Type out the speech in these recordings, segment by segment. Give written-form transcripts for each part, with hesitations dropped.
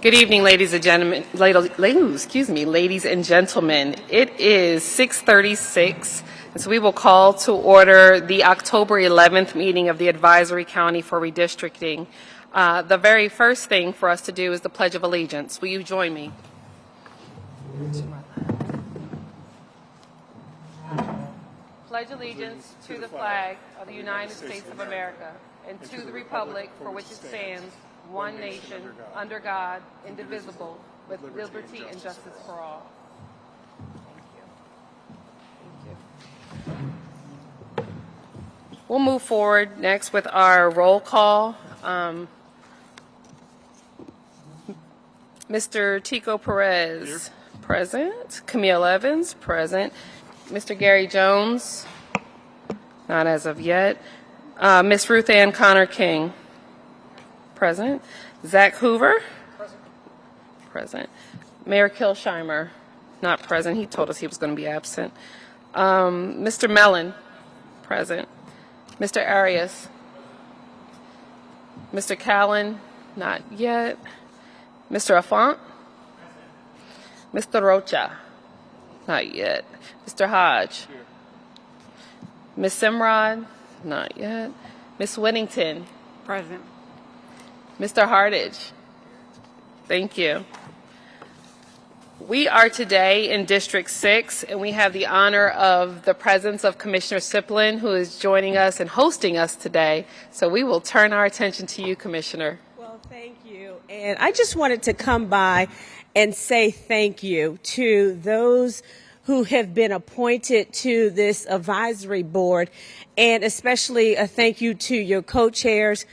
Good evening, ladies and gentlemen. Ladies and gentlemen. It is 6:36, and so we will call to order the October 11th meeting of the Advisory County for Redistricting. The very first thing for us to do is the Pledge of Allegiance. Will you join me? Pledge allegiance to the flag of the United States of America and to the republic for which it stands, one nation, under God, indivisible, with liberty and justice for all. Thank you. We'll move forward next with our roll call. Mr. Tico Perez, here. Present. Camille Evans, present. Mr. Gary Jones, not as of yet. Miss Ruth Ann Connor King, present. Zach Hoover, present. Mayor Kilsheimer, not present. He told us he was going to be absent. Mr. Mellon, present. Mr. Arias, Mr. Callan, not yet. Mr. Affont, Mr. Rocha, not yet. Mr. Hodge, Ms. Simrod, not yet. Ms. Whittington, present. Mr. Hardage, thank you. We are today in District 6, and we have the honor of the presence of Commissioner Siplin, who is joining us and hosting us today. So we will turn our attention to you, Commissioner. Well, thank you. And I just wanted to come by and say thank you to those who have been appointed to this advisory board, and especially a thank you to your co-chairs,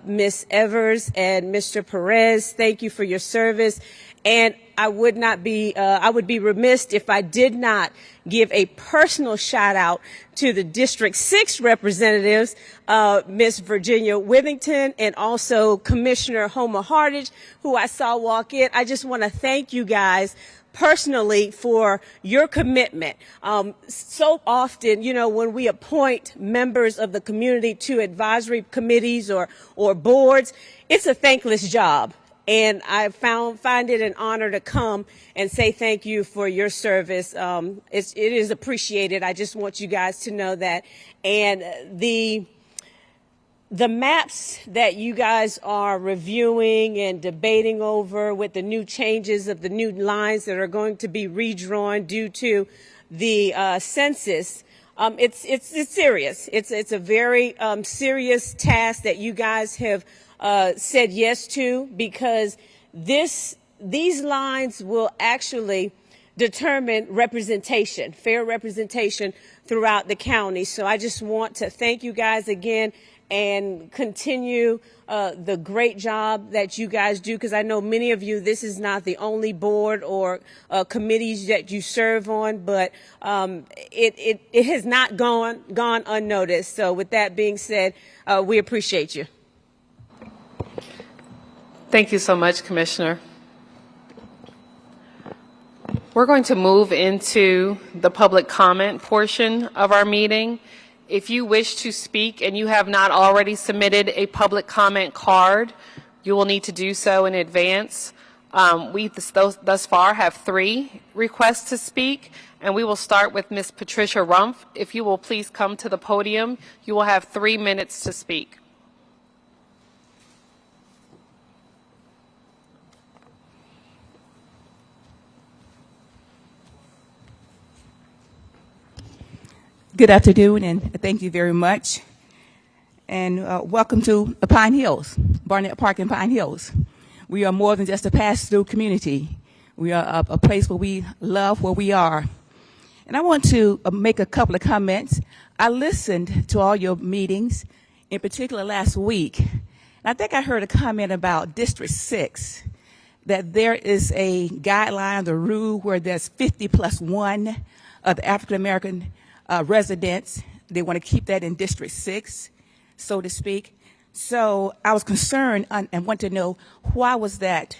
Ms. Evers and Mr. Perez. Thank you for your service. And I would be remiss if I did not give a personal shout out to the District 6 representatives, Ms. Virginia Withington and also Commissioner Homer Hardage, who I saw walk in. I just want to thank you guys personally for your commitment. So often, when we appoint members of the community to advisory committees or boards, it's a thankless job. And I find it an honor to come and say thank you for your service. It is appreciated. I just want you guys to know that. And the maps that you guys are reviewing and debating over with the new changes of the new lines that are going to be redrawn due to the census, it's serious. It's a very serious task that you guys have said yes to, because these lines will actually determine representation, fair representation throughout the county. So I just want to thank you guys again and continue the great job that you guys do, because I know many of you, this is not the only board or committees that you serve on, but it has not gone unnoticed. So with that being said, we appreciate you. Thank you so much, Commissioner. We're going to move into the public comment portion of our meeting. If you wish to speak and you have not already submitted a public comment card, you will need to do so in advance. We thus far have 3 requests to speak, and we will start with Ms. Patricia Rumpf. If you will please come to the podium, you will have 3 minutes to speak. Good afternoon, and thank you very much. And welcome to Pine Hills, Barnett Park in Pine Hills. We are more than just a pass-through community. We are a place where we love where we are. And I want to make a couple of comments. I listened to all your meetings, in particular last week. And I think I heard a comment about District 6, that there is a guideline, the rule, where there's 50 plus 1 of the African-American residents. They want to keep that in District 6, so to speak. So I was concerned and want to know, why was that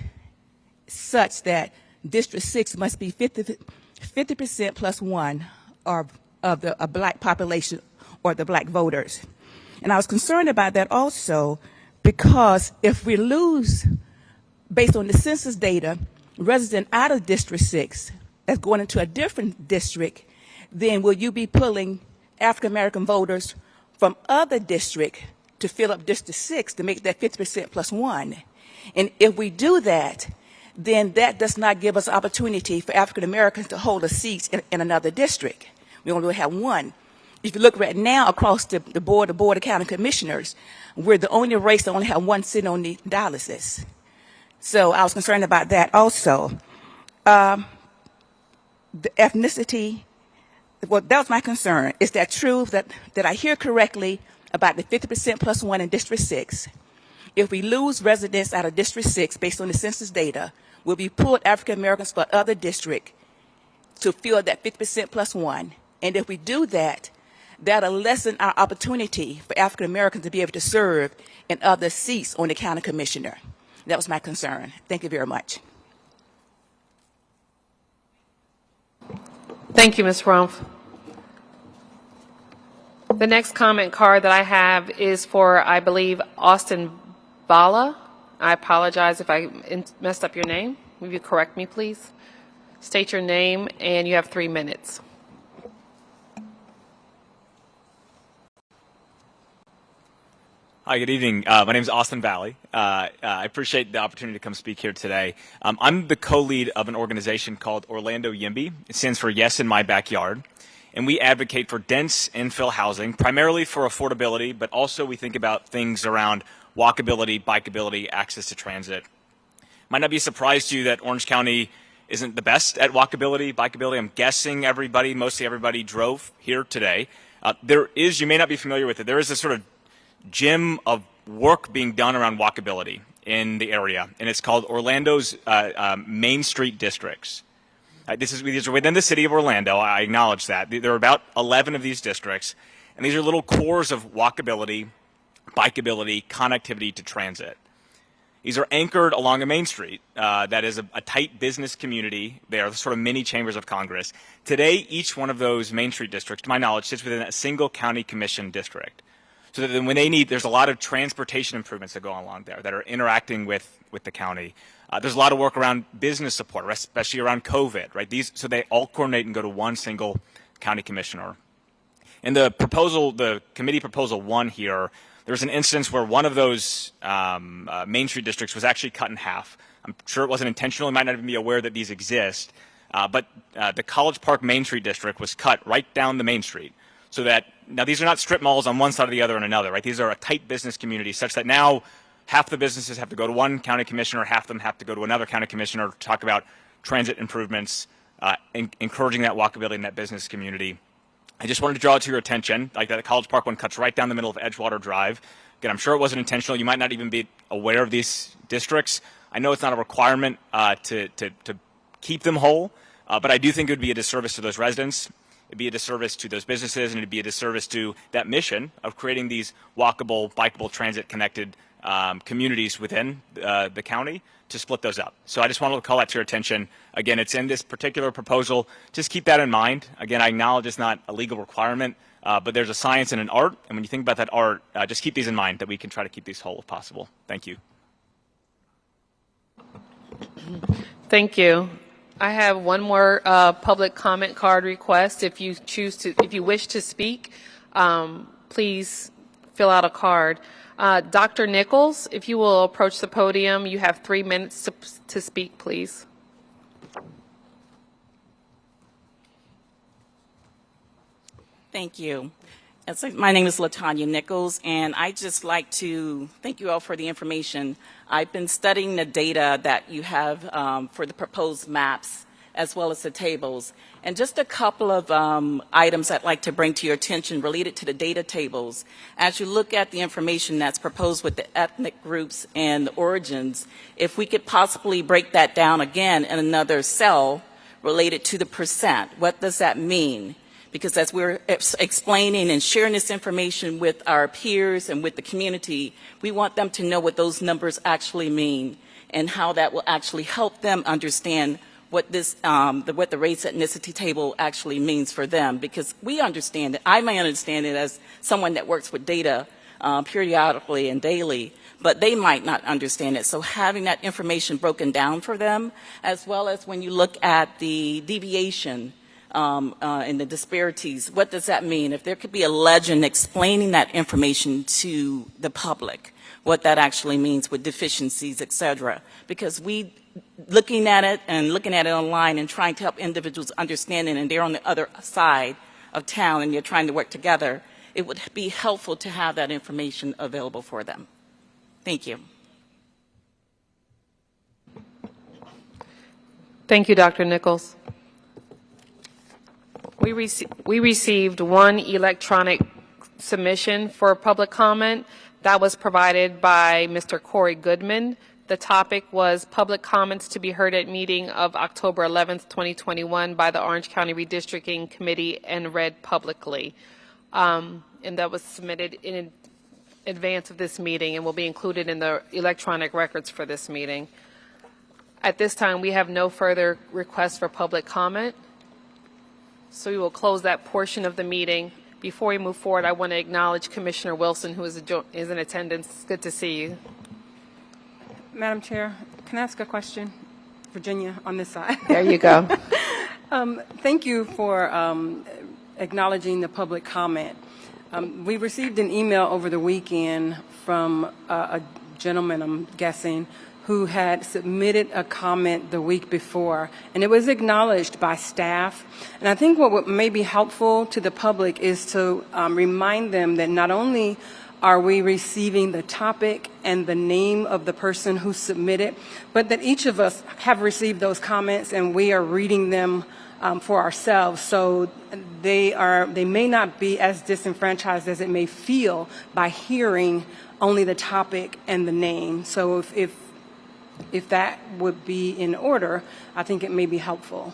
such that District 6 must be 50% plus 1 of the black population or the black voters? And I was concerned about that also because if we lose based on the census data, resident out of District 6 that's going into a different district, then will you be pulling African American voters from other districts to fill up District 6 to make that 50% plus one? And if we do that, then that does not give us opportunity for African Americans to hold a seat in another district. We only have one. If you look right now across the board of county commissioners, we're the only race that only have one seat on the dialysis. So I was concerned about that also. The ethnicity, well, that was my concern. Is that true that I hear correctly about the 50% plus one in District 6? If we lose residents out of District 6 based on the census data, will we pull African Americans for other districts to fill that 50% plus one? And if we do that, that'll lessen our opportunity for African Americans to be able to serve in other seats on the county commissioner. That was my concern. Thank you very much. Thank you, Ms. Rumpf. The next comment card that I have is for, I believe, Austin Bala. I apologize if I messed up your name. Will you correct me, please? State your name, and you have 3 minutes. Hi, good evening. My name is Austin Valley. I appreciate the opportunity to come speak here today. I'm the co-lead of an organization called Orlando YIMBY. It stands for Yes in My Backyard. And we advocate for dense infill housing, primarily for affordability, but also we think about things around walkability, bikeability, access to transit. Might not be a surprise to you that Orange County isn't the best at walkability, bikeability. I'm guessing mostly everybody drove here today. You may not be familiar with it, there is a sort of gym of work being done around walkability in the area, and it's called Orlando's Main Street Districts. These are within the city of Orlando. I acknowledge that. There are about 11 of these districts, and these are little cores of walkability, bikeability, connectivity to transit. These are anchored along a main street that is a tight business community. They are sort of mini chambers of Congress. Today, each one of those Main Street districts, to my knowledge, sits within a single county commission district. So that then when they need, there's a lot of transportation improvements that go along there that are interacting with the county. There's a lot of work around business support, especially around COVID, right? So they all coordinate and go to one single county commissioner. In the proposal, the committee proposal 1 here, there's an instance where one of those Main Street districts was actually cut in half. I'm sure it wasn't intentional. You might not even be aware that these exist. But the College Park Main Street district was cut right down the Main Street. So that, now these are not strip malls on one side or the other and another, right? These are a tight business community such that now half the businesses have to go to one county commissioner, half of them have to go to another county commissioner to talk about transit improvements, encouraging that walkability in that business community. I just wanted to draw it to your attention, like that College Park one cuts right down the middle of Edgewater Drive. Again, I'm sure it wasn't intentional. You might not even be aware of these districts. I know it's not a requirement to keep them whole, but I do think it would be a disservice to those residents. It'd be a disservice to those businesses, and it'd be a disservice to that mission of creating these walkable, bikeable, transit-connected communities within the county to split those up. So I just wanted to call that to your attention. Again, it's in this particular proposal. Just keep that in mind. Again, I acknowledge it's not a legal requirement, but there's a science and an art, and when you think about that art, just keep these in mind that we can try to keep these whole if possible. Thank you. Thank you. I have one more public comment card request. If you wish to speak, please fill out a card. Dr. Nichols, if you will approach the podium, you have 3 minutes to speak, please. Thank you. My name is LaTanya Nichols, and I'd just like to thank you all for the information. I've been studying the data that you have for the proposed maps as well as the tables. And just a couple of items I'd like to bring to your attention related to the data tables. As you look at the information that's proposed with the ethnic groups and the origins, if we could possibly break that down again in another cell related to the percent, what does that mean? Because as we're explaining and sharing this information with our peers and with the community, we want them to know what those numbers actually mean and how that will actually help them understand what this, what the race ethnicity table actually means for them. Because we understand it, I may understand it as someone that works with data periodically and daily, but they might not understand it. So having that information broken down for them, as well as when you look at the deviation and the disparities, what does that mean? If there could be a legend explaining that information to the public, what that actually means with deficiencies, et cetera. Because looking at it online and trying to help individuals understand it, and they're on the other side of town and you're trying to work together, it would be helpful to have that information available for them. Thank you. Thank you, Dr. Nichols. We received one electronic submission for public comment that was provided by Mr. Corey Goodman. The topic was public comments to be heard at meeting of October 11th, 2021 by the Orange County Redistricting Committee and read publicly. And that was submitted in advance of this meeting and will be included in the electronic records for this meeting. At this time, we have no further requests for public comment. So we will close that portion of the meeting. Before we move forward, I want to acknowledge Commissioner Wilson, who is in attendance. It's good to see you. Madam Chair, can I ask a question? Virginia, on this side. There you go. Thank you for acknowledging the public comment. We received an email over the weekend from a gentleman, I'm guessing, who had submitted a comment the week before, and it was acknowledged by staff. And I think what may be helpful to the public is to remind them that not only are we receiving the topic and the name of the person who submitted, but that each of us have received those comments and we are reading them for ourselves. So they may not be as disenfranchised as it may feel by hearing only the topic and the name. So if that would be in order, I think it may be helpful.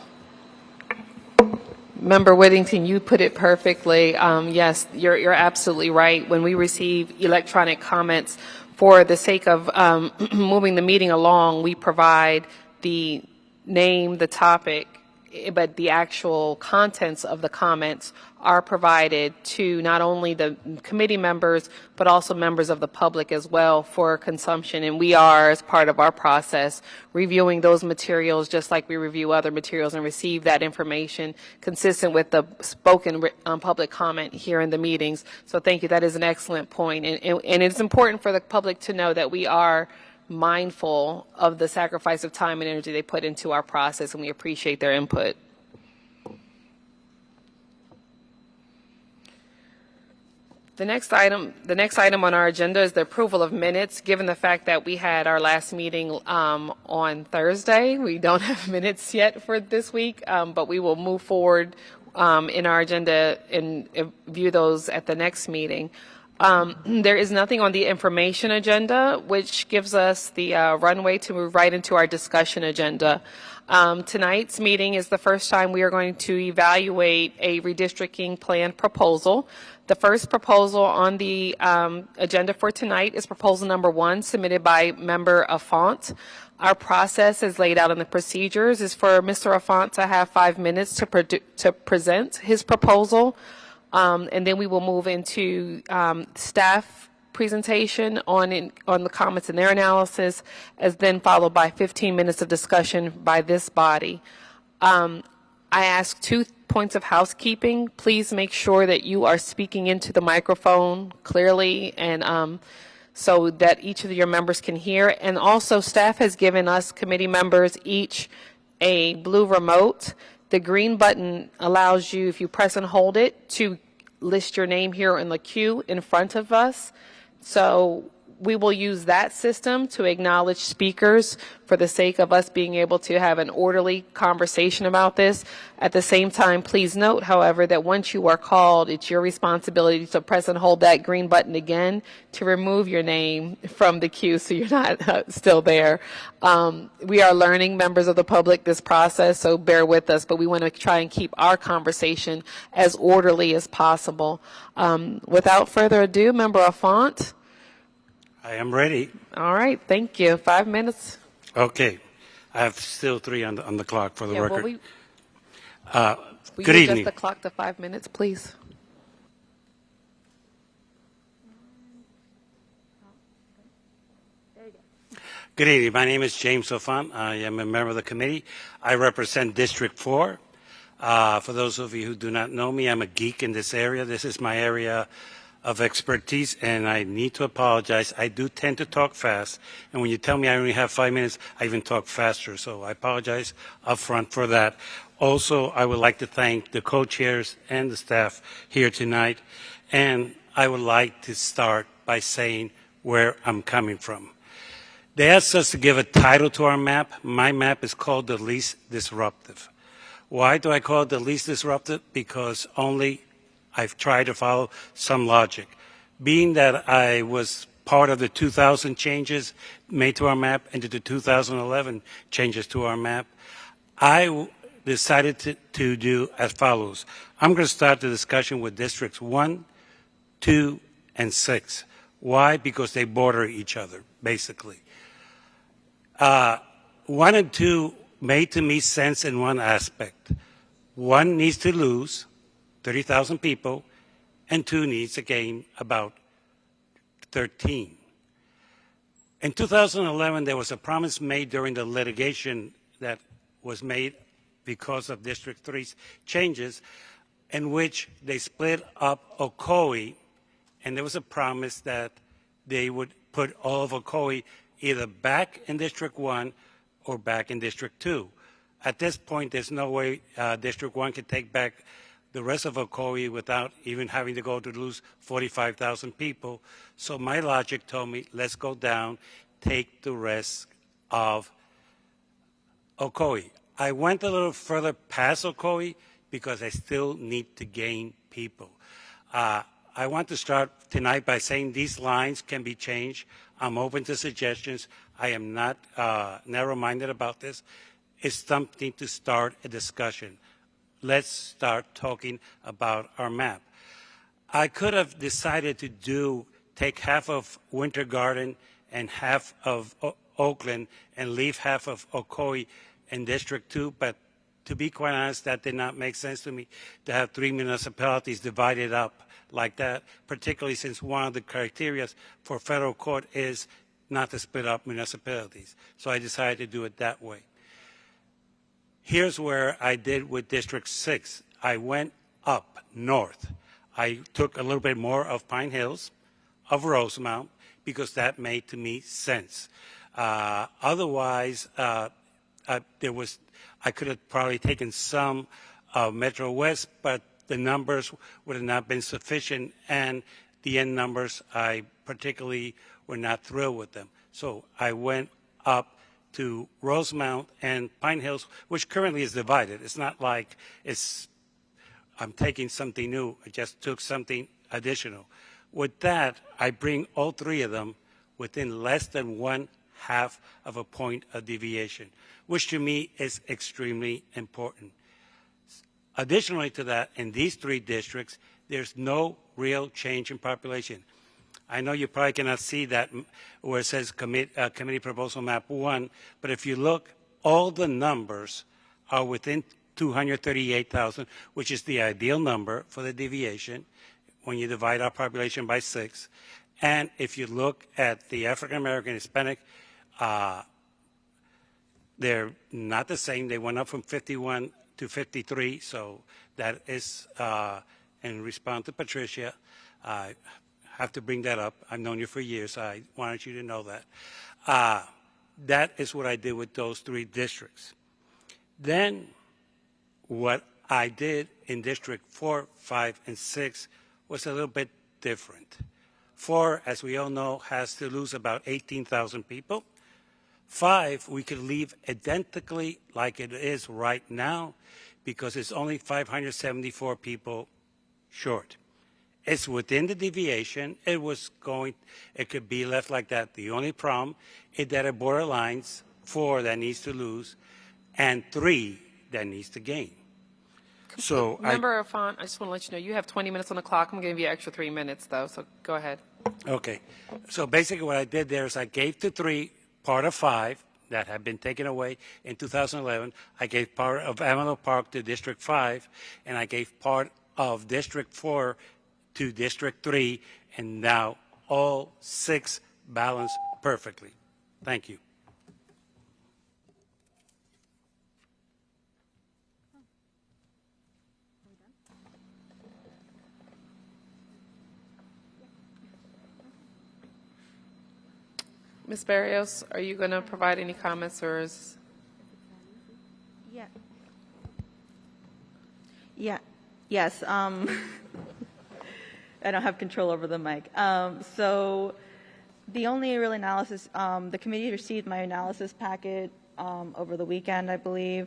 Member Whittington, you put it perfectly. Yes, you're absolutely right. When we receive electronic comments, for the sake of moving the meeting along, we provide the name, the topic, but the actual contents of the comments are provided to not only the committee members, but also members of the public as well for consumption. And we are, as part of our process, reviewing those materials just like we review other materials and receive that information consistent with the spoken public comment here in the meetings. So thank you. That is an excellent point. And it's important for the public to know that we are mindful of the sacrifice of time and energy they put into our process, and we appreciate their input. The next item on our agenda is the approval of minutes. Given the fact that we had our last meeting on Thursday, we don't have minutes yet for this week, but we will move forward in our agenda and view those at the next meeting. There is nothing on the information agenda, which gives us the runway to move right into our discussion agenda. Tonight's meeting is the first time we are going to evaluate a redistricting plan proposal. The first proposal on the agenda for tonight is proposal number 1, submitted by member Affont. Our process is laid out in the procedures is for Mr. Affont to have 5 minutes to present his proposal. And then we will move into staff presentation on the comments and their analysis, as then followed by 15 minutes of discussion by this body. I ask 2 points of housekeeping. Please make sure that you are speaking into the microphone clearly and so that each of your members can hear. And also, staff has given us committee members each a blue remote. The green button allows you, if you press and hold it, to list your name here in the queue in front of us. So we will use that system to acknowledge speakers for the sake of us being able to have an orderly conversation about this. At the same time, please note, however, that once you are called, it's your responsibility to press and hold that green button again to remove your name from the queue so you're not still there. We are learning, members of the public, this process, so bear with us, but we want to try and keep our conversation as orderly as possible. Without further ado, Member Affont. I am ready. All right, thank you. 5 minutes. Okay. I have still 3 on the clock for the record. Will Good you evening. adjust the clock to 5 minutes, please? Good evening. My name is James Sofan. I am a member of the committee. I represent District 4. For those of you who do not know me, I'm a geek in this area. This is my area of expertise, and I need to apologize. I do tend to talk fast, and when you tell me I only have 5 minutes, I even talk faster, so I apologize up front for that. Also, I would like to thank the co-chairs and the staff here tonight, and I would like to start by saying where I'm coming from. They asked us to give a title to our map. My map is called the least disruptive. Why do I call it the least disruptive? Because only I've tried to follow some logic. Being that I was part of the 2000 changes made to our map and the 2011 changes to our map, I decided to do as follows. I'm going to start the discussion with districts 1, 2, and 6. Why? Because they border each other, basically. 1 and 2 made to me sense in one aspect. 1 needs to lose 30,000 people, and 2 needs to gain about 13. In 2011, there was a promise made during the litigation that was made because of District 3's changes, in which they split up Ocoee, and there was a promise that they would put all of Ocoee either back in District 1 or back in District 2. At this point, there's no way District 1 can take back the rest of Ocoee without even having to go to lose 45,000 people. So my logic told me, let's go down, take the rest of Ocoee. I went a little further past Ocoee because I still need to gain people. I want to start tonight by saying these lines can be changed. I'm open to suggestions. I am not narrow-minded about this. It's something to start a discussion. Let's start talking about our map. I could have decided to take half of Winter Garden and half of Oakland and leave half of Ocoee in District 2, but to be quite honest, that did not make sense to me to have 3 municipalities divided up like that, particularly since one of the criteria for federal court is not to split up municipalities. So I decided to do it that way. Here's where I did with District 6. I went up north. I took a little bit more of Pine Hills, of Rosemount, because that made to me sense. Otherwise, I could have probably taken some of Metro West, but the numbers would have not been sufficient, and the end numbers, I particularly were not thrilled with them. So I went up to Rosemount and Pine Hills, which currently is divided. It's not like I'm taking something new. I just took something additional. With that, I bring all 3 of them within less than 1/2 of a point of deviation, which to me is extremely important. Additionally to that, in these 3 districts, there's no real change in population. I know you probably cannot see that where it says Committee Proposal Map 1, but if you look, all the numbers are within 238,000, which is the ideal number for the deviation when you divide our population by 6. And if you look at the African American Hispanic, they're not the same. They went up from 51 to 53, so that is in response to Patricia. I have to bring that up. I've known you for years. I wanted you to know that. That is what I did with those 3 districts. Then what I did in District 4, 5, and 6 was a little bit different. 4, as we all know, has to lose about 18,000 people. 5, we could leave identically like it is right now because it's only 574 people short. It's within the deviation. It could be left like that. The only problem is that it borderlines 4 that needs to lose and 3 that needs to gain. So Member Afon, I just want to let you know, you have 20 minutes on the clock. I'm going to give you an extra 3 minutes, though, so go ahead. Okay. So basically what I did there is I gave to 3 part of 5 that had been taken away in 2011. I gave part of Amado Park to District 5, and I gave part of District 4 to District 3, and now all 6 balance perfectly. Thank you. Ms. Barrios, are you going to provide any comments, or is... Yeah. Yeah. Yes. I don't have control over the mic. So the only real analysis, the committee received my analysis packet over the weekend, I believe,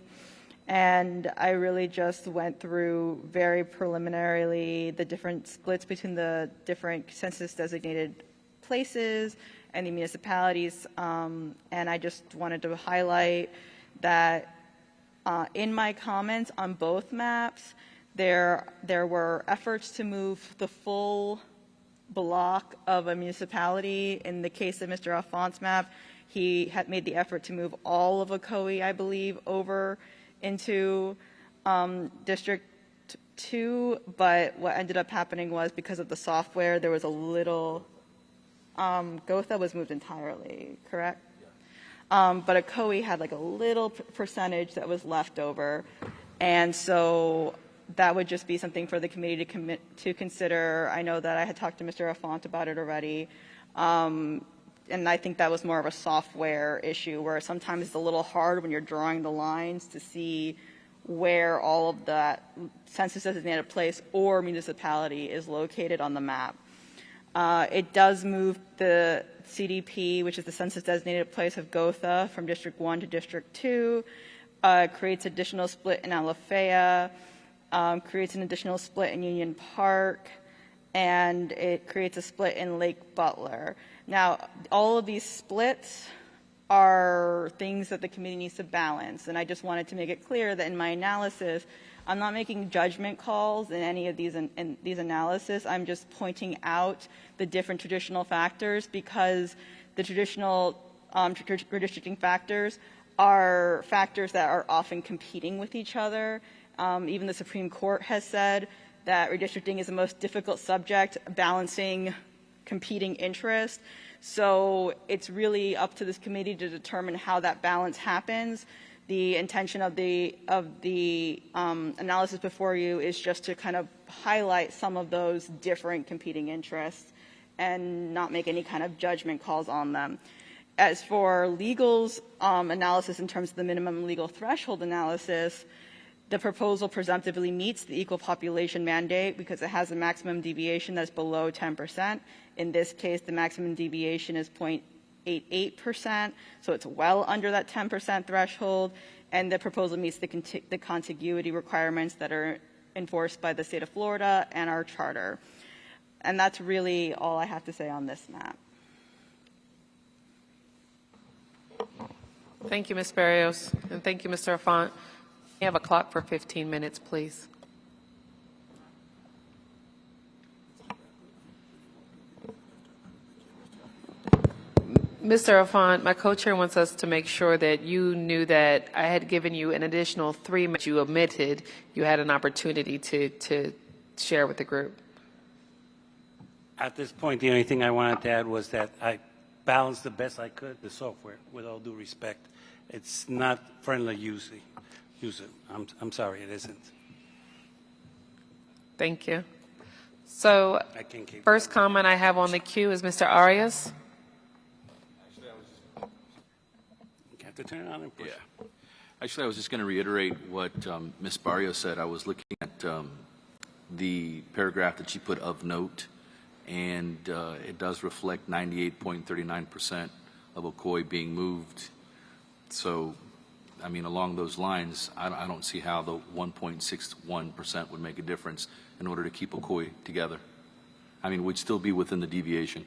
and I really just went through very preliminarily the different splits between the different census-designated places and the municipalities, and I just wanted to highlight that in my comments on both maps, there were efforts to move the full block of a municipality. In the case of Mr. Alphonse's map, he had made the effort to move all of Ocoee, I believe, over into District 2, but what ended up happening was because of the software, there was a little, Gotha was moved entirely, correct? But Ocoee had like a little percentage that was left over, and so that would just be something for the committee to consider. I know that I had talked to Mr. Alphonse about it already, and I think that was more of a software issue where sometimes it's a little hard when you're drawing the lines to see where all of that census-designated place or municipality is located on the map. It does move the CDP, which is the census-designated place of Gotha, from District 1 to District 2, creates additional split in Alafaya, creates an additional split in Union Park, and it creates a split in Lake Butler. Now, all of these splits are things that the committee needs to balance, and I just wanted to make it clear that in my analysis, I'm not making judgment calls in any of these analysis. I'm just pointing out the different traditional factors, because the traditional redistricting factors are factors that are often competing with each other. Even the Supreme Court has said that redistricting is the most difficult subject, balancing competing interests. So it's really up to this committee to determine how that balance happens. The intention of the analysis before you is just to kind of highlight some of those different competing interests and not make any kind of judgment calls on them. As for legal's analysis in terms of the minimum legal threshold analysis, the proposal presumptively meets the equal population mandate because it has a maximum deviation that's below 10%. In this case, the maximum deviation is 0.88%, so it's well under that 10% threshold, and the proposal meets the contiguity requirements that are enforced by the state of Florida and our charter. And that's really all I have to say on this map. Thank you, Ms. Barrios, and thank you, Mr. Alphonse. You have a clock for 15 minutes, please. Mr. Alphonse, my co-chair wants us to make sure that you knew that I had given you an additional 3 minutes you omitted. You had an opportunity to share with the group. At this point, the only thing I wanted to add was that I balanced the best I could the software, with all due respect. It's not friendly user. I'm sorry, it isn't. Thank you. So, I can keep first comment I have on the queue is Mr. Arias. You have to turn it on and push. Yeah. Actually, I was just going to reiterate what Ms. Barrios said. I was looking at the paragraph that she put of note, and it does reflect 98.39% of Ocoee being moved. So, I mean, along those lines, I don't see how the 1.61% would make a difference in order to keep Ocoee together. I mean, we'd still be within the deviation.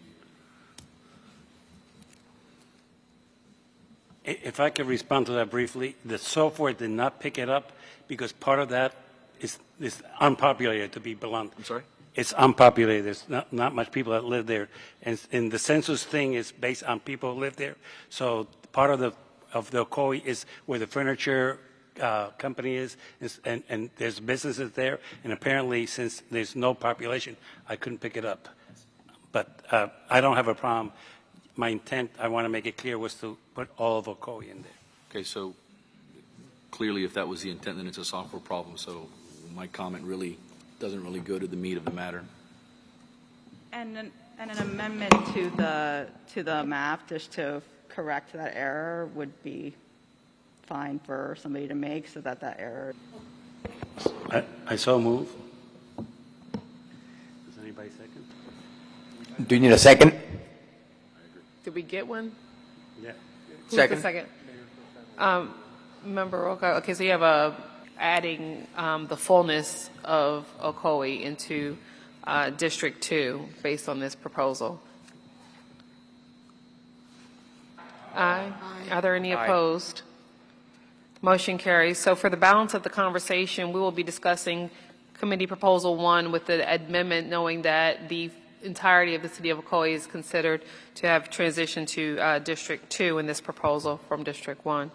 If I could respond to that briefly, the software did not pick it up because part of that is unpopulated, to be blunt. I'm sorry? It's unpopulated. There's not much people that live there. And the census thing is based on people who live there. So part of the Ocoee is where the furniture company is, and there's businesses there. And apparently, since there's no population, I couldn't pick it up. But I don't have a problem. My intent, I want to make it clear, was to put all of Ocoee in there. Okay, so clearly if that was the intent, then it's a software problem. So my comment really doesn't really go to the meat of the matter. And And an amendment to the map just to correct that error would be fine for somebody to make so that that error. I so move. Does anybody second? Do you need a second? Did we get one? Yeah. Who's the second? Member Roca. Okay, so you have adding the fullness of Ocoee into District 2 based on this proposal. Aye. Are there any opposed? Motion carries. So for the balance of the conversation, we will be discussing Committee Proposal 1 with the amendment, knowing that the entirety of the city of Ocoee is considered to have transitioned to District 2 in this proposal from District 1.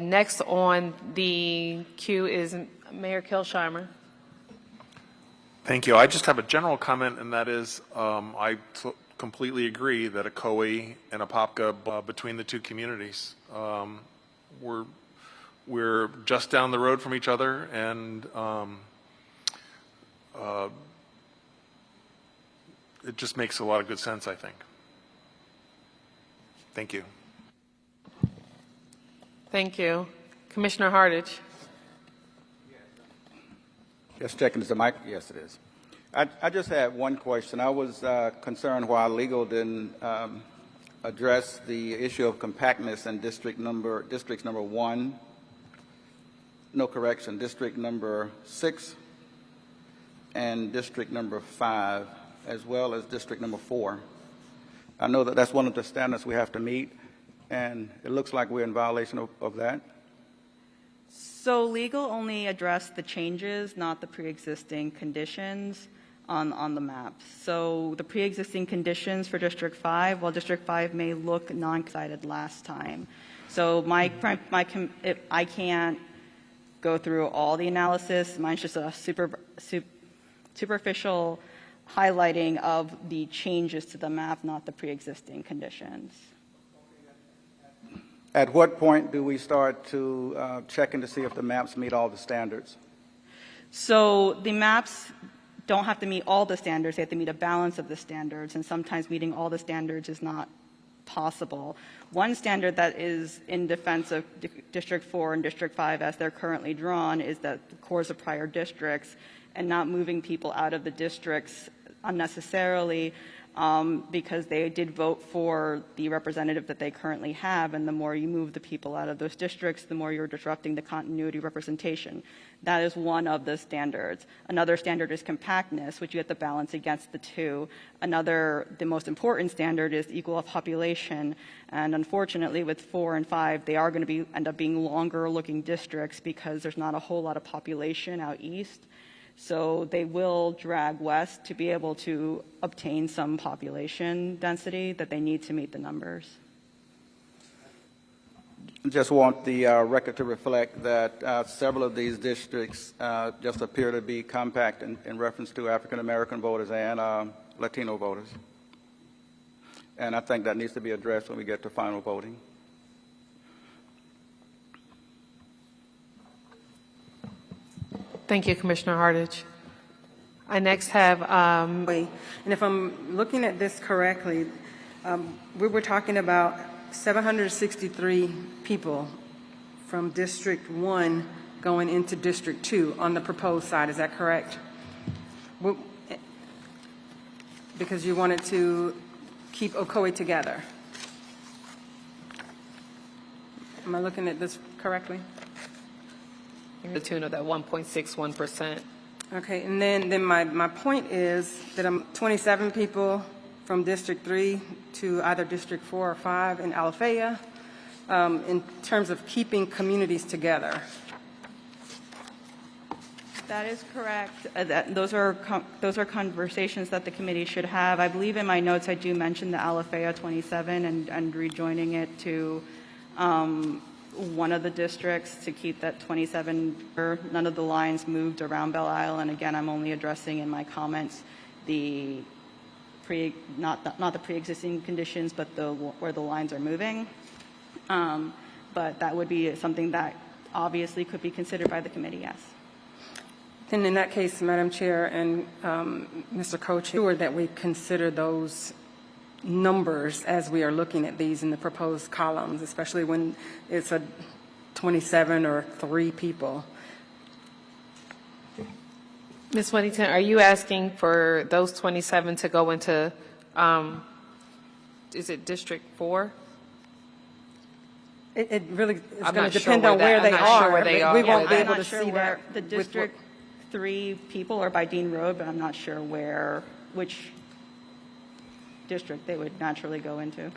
Next on the queue is Mayor Kilsheimer. Thank you. I just have a general comment, and that is I completely agree that Ocoee and Apopka, between the two communities, we're just down the road from each other, and it just makes a lot of good sense, I think. Thank you. Thank you. Commissioner Hardage. Just checking, is the mic? Yes, it is. I just had one question. I was concerned why legal didn't address the issue of compactness in districts number 1, no correction, district number 6, and district number 5, as well as district number 4. I know that that's one of the standards we have to meet, and it looks like we're in violation of that. So legal only addressed the changes, not the pre-existing conditions on the maps. So the pre-existing conditions for District 5, while District 5 may look non-cited last time. So I can't go through all the analysis. Mine's just a superficial highlighting of the changes to the map, not the pre-existing conditions. At what point do we start to check in to see if the maps meet all the standards? So the maps don't have to meet all the standards. They have to meet a balance of the standards, and sometimes meeting all the standards is not possible. One standard that is in defense of District 4 and District 5 as they're currently drawn is that the cores of prior districts and not moving people out of the districts unnecessarily because they did vote for the representative that they currently have, and the more you move the people out of those districts, the more you're disrupting the continuity representation. That is one of the standards. Another standard is compactness, which you have to balance against the two. The most important standard is equal population, and unfortunately with 4 and 5, they are going to end up being longer looking districts because there's not a whole lot of population out east. So they will drag west to be able to obtain some population density that they need to meet the numbers. Just want the record to reflect that several of these districts just appear to be compact in reference to African American voters and Latino voters. And I think that needs to be addressed when we get to final voting. Thank you, Commissioner Hardage. I next have... And if I'm looking at this correctly, we were talking about 763 people from District 1 going into District 2 on the proposed side. Is that correct? Because you wanted to keep Ocoee together. Am I looking at this correctly? the tune of that 1.61%. Okay, and then my point is that I'm 27 people from District 3 to either District 4 or 5 in Alafaya in terms of keeping communities together. That is correct. Those are conversations that the committee should have. I believe in my notes I do mention the Alafaya 27 and rejoining it to one of the districts to keep that 27. None of the lines moved around Belle Isle, and again, I'm only addressing in my comments the not the pre-existing conditions, but where the lines are moving. But that would be something that obviously could be considered by the committee. Yes. Then in that case, Madam Chair and Mr. Co-Chair, that we consider those numbers as we are looking at these in the proposed columns, especially when it's a 27 or 3 people. Ms. Whittington, are you asking for those 27 to go into, is it District 4? It really is I'm going not to sure depend on where I'm they not are. sure where they are. We won't be I'm able not to sure see where that. the with District 3 people are by Dean Road, but I'm not sure which district they would naturally go into.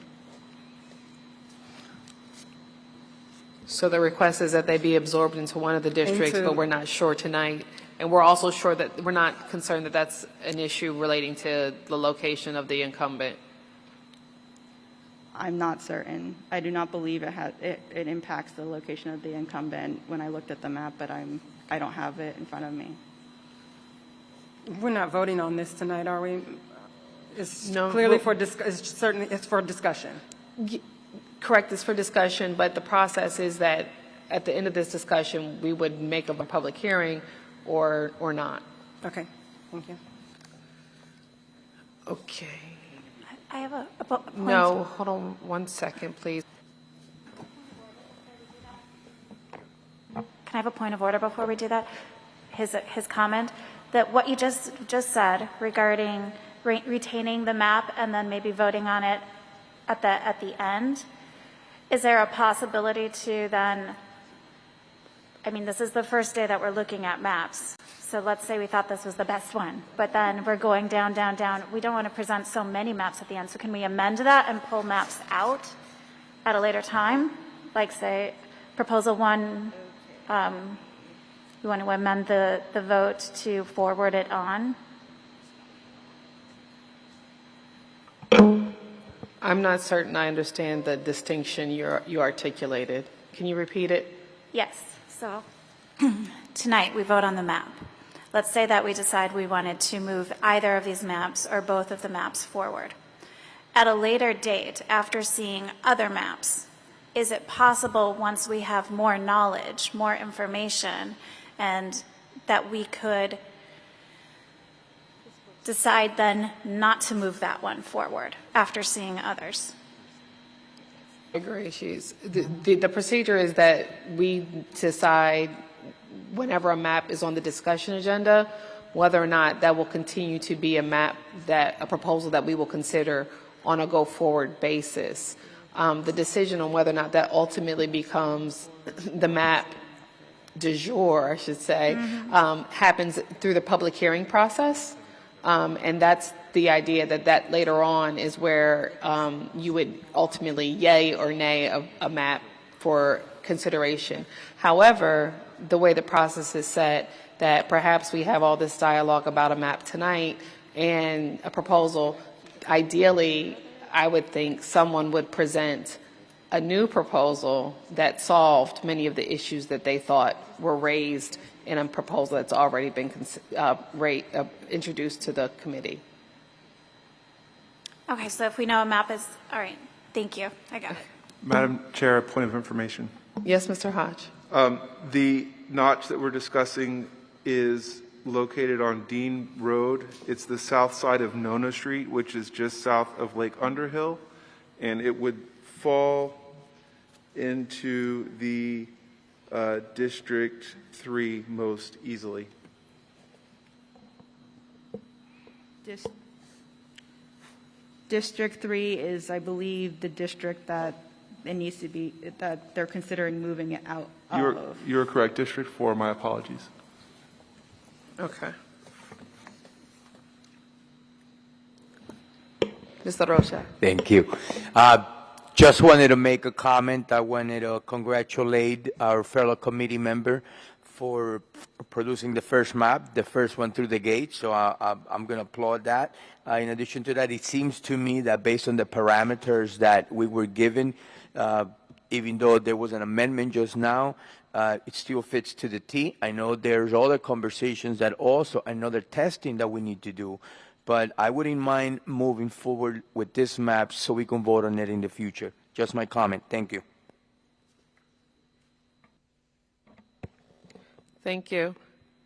So the request is that they be absorbed into one of the districts, but we're not sure tonight. And we're also sure that we're not concerned that that's an issue relating to the location of the incumbent. I'm not certain. I do not believe it impacts the location of the incumbent when I looked at the map, but I don't have it in front of me. We're not voting on this tonight, are we? It's No, clearly it's for discussion. Correct, it's for discussion, but the process is that at the end of this discussion, we would make a public hearing or not. Okay, thank you. Okay. I have a point. No, hold on 1 second, please. Can I have a point of order before we do that? His comment that what you just said regarding retaining the map and then maybe voting on it at the end. Is there a possibility to then? I mean, this is the first day that we're looking at maps. So let's say we thought this was the best one, but then we're going down, down, down. We don't want to present so many maps at the end. So can we amend that and pull maps out at a later time? Like say, proposal 1, you want to amend the vote to forward it on? I'm not certain I understand the distinction you articulated. Can you repeat it? Yes. So tonight we vote on the map. Let's say that we decide we wanted to move either of these maps or both of the maps forward. At a later date, after seeing other maps, is it possible once we have more knowledge, more information, and that we could decide then not to move that one forward after seeing others? I agree. The procedure is that we decide whenever a map is on the discussion agenda, whether or not that will continue to be a proposal that we will consider on a go-forward basis. The decision on whether or not that ultimately becomes the map du jour, I should say, happens through the public hearing process. And that's the idea that later on is where you would ultimately yay or nay a map for consideration. However, the way the process is set, that perhaps we have all this dialogue about a map tonight and a proposal, ideally, I would think someone would present a new proposal that solved many of the issues that they thought were raised in a proposal that's already been introduced to the committee. Okay, so if we know a map is, all right, thank you, I got it. Madam Chair, a point of information. Yes, Mr. Hodge. The notch that we're discussing is located on Dean Road. It's the south side of Nona Street, which is just south of Lake Underhill, and it would fall into the District 3 most easily. District 3 is, I believe, the district that it needs to be, that they're considering moving it out of. You're correct. District 4, my apologies. Okay. Mr. Rocha. Thank you. Just wanted to make a comment. I wanted to congratulate our fellow committee member for producing the first map, the first one through the gate. So I'm going to applaud that. In addition to that, it seems to me that based on the parameters that we were given, even though there was an amendment just now, it still fits to the T. I know there's other conversations that also, another testing that we need to do. But I wouldn't mind moving forward with this map so we can vote on it in the future. Just my comment. Thank you. Thank you.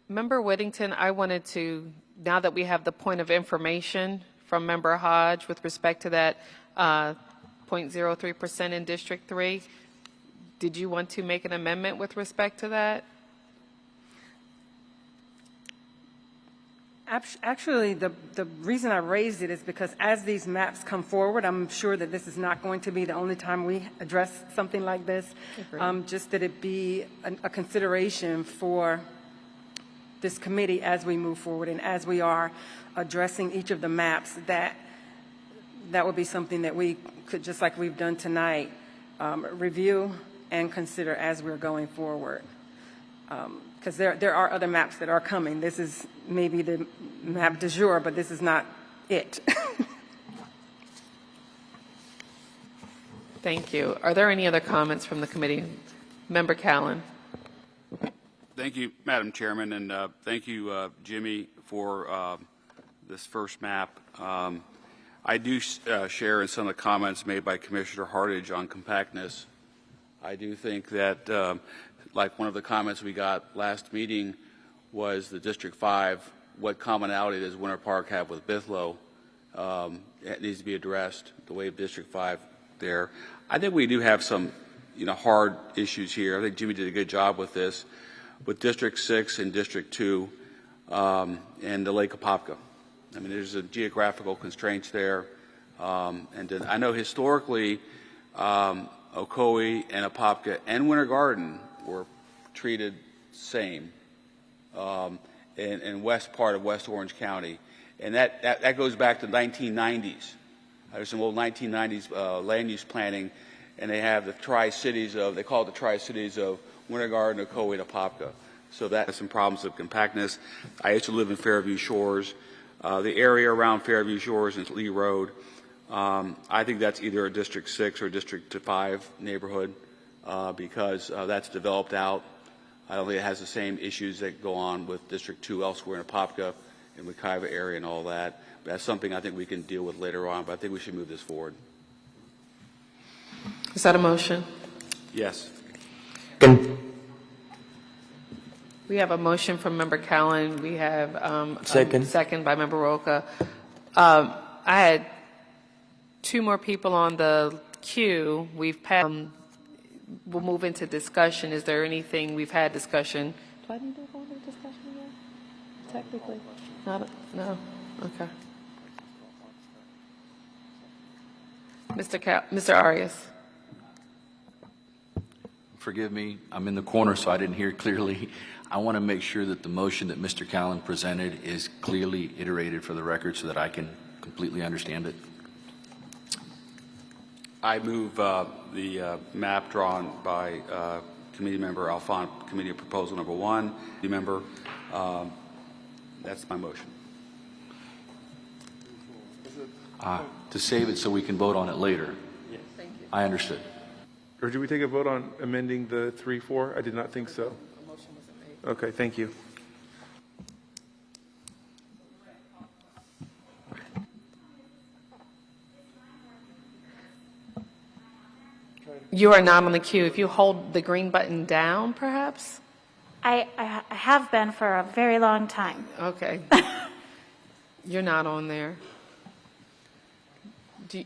Member Whittington, I wanted to, now that we have the point of information from Member Hodge with respect to that 0.03% in District 3, did you want to make an amendment with respect to that? Actually, the reason I raised it is because as these maps come forward, I'm sure that this is not going to be the only time we address something like this. Just that it be a consideration for this committee as we move forward and as we are addressing each of the maps, that would be something that we could, just like we've done tonight, review and consider as we're going forward. Because there are other maps that are coming. This is maybe the map du jour, but this is not it. Thank you. Are there any other comments from the committee? Member Callen. Thank you, Madam Chairman, and thank you, Jimmy, for this first map. I do share in some of the comments made by Commissioner Hartage on compactness. I do think that, like one of the comments we got last meeting was the District 5, what commonality does Winter Park have with Bithlo? It needs to be addressed, the way of District 5 there. I think we do have some, hard issues here. I think Jimmy did a good job with this, with District 6 and District 2 and the Lake Apopka. I mean, there's a geographical constraints there. And then I know historically, Ocoee and Apopka and Winter Garden were treated same in west part of West Orange County. And that goes back to the 1990s. There's some old 1990s land use planning, and they have the Tri-Cities of, they call it the Tri-Cities of Winter Garden, Ocoee, and Apopka. So that has some problems of compactness. I used to live in Fairview Shores. The area around Fairview Shores and Lee Road, I think that's either a District 6 or District 5 neighborhood because that's developed out. I don't think it has the same issues that go on with District 2 elsewhere in Apopka and Wekiva area and all that. But that's something I think we can deal with later on, but I think we should move this forward. Is that a motion? Yes. We have a motion from Member Callen. We have Second. Second by Member Roca. I had two more people on the queue. We've passed. We'll move into discussion. Is there anything we've had discussion? Do I need to go into discussion again? Technically, no. Okay. Mr. Arias. Forgive me, I'm in the corner, so I didn't hear clearly. I want to make sure that the motion that Mr. Callen presented is clearly iterated for the record so that I can completely understand it. I move the map drawn by Committee Member Alfon, Committee of Proposal Number 1. Member, that's my motion. To save it so we can vote on it later. Yes. Thank you. I understood. Or did we take a vote on amending the 3-4? I did not think so. Okay, thank you. You are not on the queue. If you hold the green button down, perhaps? I have been for a very long time. Okay. You're not on there.